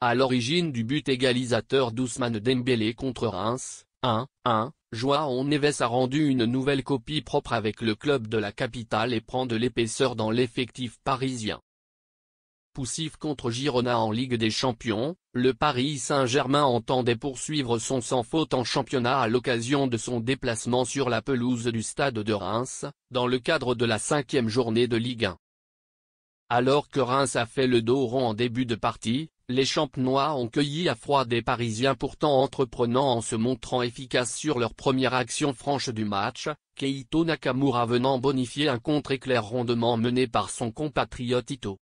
à l'origine du but égalisateur d'Ousmane Dembélé contre Reims, 1-1, João Neves a rendu une nouvelle copie propre avec le club de la capitale et prend de l'épaisseur dans l'effectif parisien. Poussif contre Girona en Ligue des Champions, le Paris Saint-Germain entendait poursuivre son sans faute en championnat à l'occasion de son déplacement sur la pelouse du stade de Reims, dans le cadre de la 5e journée de Ligue 1. Alors que Reims a fait le dos rond en début de partie, les Champenois ont cueilli à froid des Parisiens pourtant entreprenants en se montrant efficaces sur leur première action franche du match, Keito Nakamura venant bonifier un contre-éclair rondement mené par son compatriote Ito.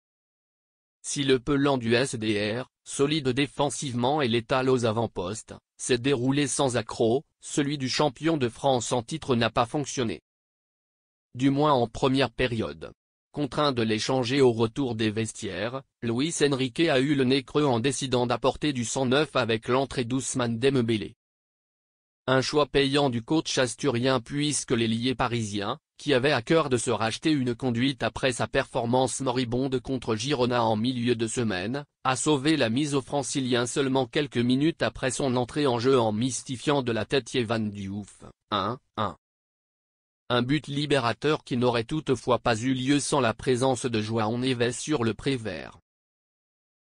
Si le pelant du SDR, solide défensivement et létal aux avant-postes, s'est déroulé sans accroc, celui du champion de France en titre n'a pas fonctionné. Du moins en première période. Contraint de l'échanger au retour des vestiaires, Luis Enrique a eu le nez creux en décidant d'apporter du sang neuf avec l'entrée d'Ousmane Dembélé. Un choix payant du coach asturien puisque l'ailier parisien, qui avait à cœur de se racheter une conduite après sa performance moribonde contre Girona en milieu de semaine, a sauvé la mise au francilien seulement quelques minutes après son entrée en jeu en mystifiant de la tête Yehvan Diouf, 1-1. Un but libérateur qui n'aurait toutefois pas eu lieu sans la présence de João Neves sur le pré-vert.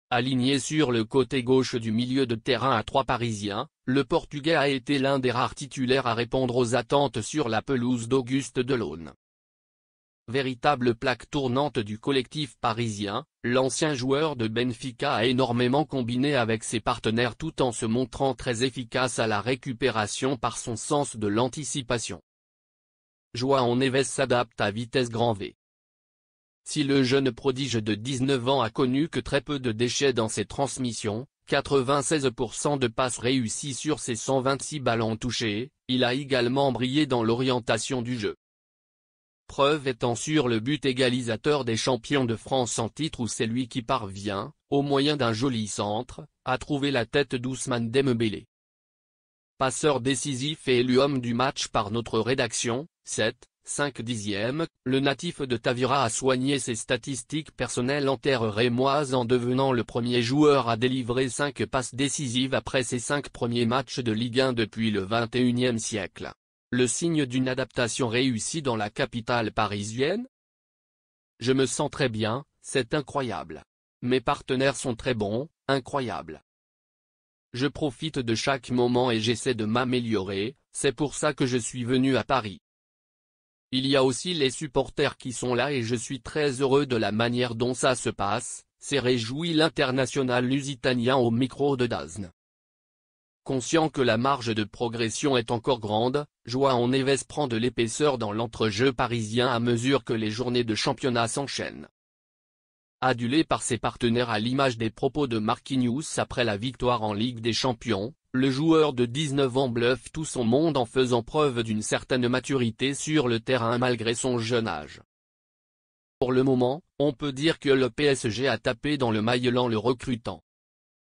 Aligné sur le côté gauche du milieu de terrain à 3 Parisiens, le Portugais a été l'un des rares titulaires à répondre aux attentes sur la pelouse d'Auguste Delaune. Véritable plaque tournante du collectif parisien, l'ancien joueur de Benfica a énormément combiné avec ses partenaires tout en se montrant très efficace à la récupération par son sens de l'anticipation. João Neves s'adapte à vitesse grand V. Si le jeune prodige de 19 ans a connu que très peu de déchets dans ses transmissions, 96% de passes réussies sur ses 126 ballons touchés, il a également brillé dans l'orientation du jeu. Preuve étant sur le but égalisateur des champions de France en titre où c'est lui qui parvient, au moyen d'un joli centre, à trouver la tête d'Ousmane Dembélé. Passeur décisif et élu homme du match par notre rédaction, 7,5, le natif de Tavira a soigné ses statistiques personnelles en terre rémoise en devenant le premier joueur à délivrer 5 passes décisives après ses 5 premiers matchs de Ligue 1 depuis le XXIe siècle. Le signe d'une adaptation réussie dans la capitale parisienne? Je me sens très bien, c'est incroyable. Mes partenaires sont très bons, incroyable. Je profite de chaque moment et j'essaie de m'améliorer, c'est pour ça que je suis venu à Paris. Il y a aussi les supporters qui sont là et je suis très heureux de la manière dont ça se passe, s'est réjoui l'international lusitanien au micro de DAZN. Conscient que la marge de progression est encore grande, João Neves prend de l'épaisseur dans l'entrejeu parisien à mesure que les journées de championnat s'enchaînent. Adulé par ses partenaires à l'image des propos de Marquinhos après la victoire en Ligue des Champions, le joueur de 19 ans bluffe tout son monde en faisant preuve d'une certaine maturité sur le terrain malgré son jeune âge. Pour le moment, on peut dire que le PSG a tapé dans le maillot en le recrutant.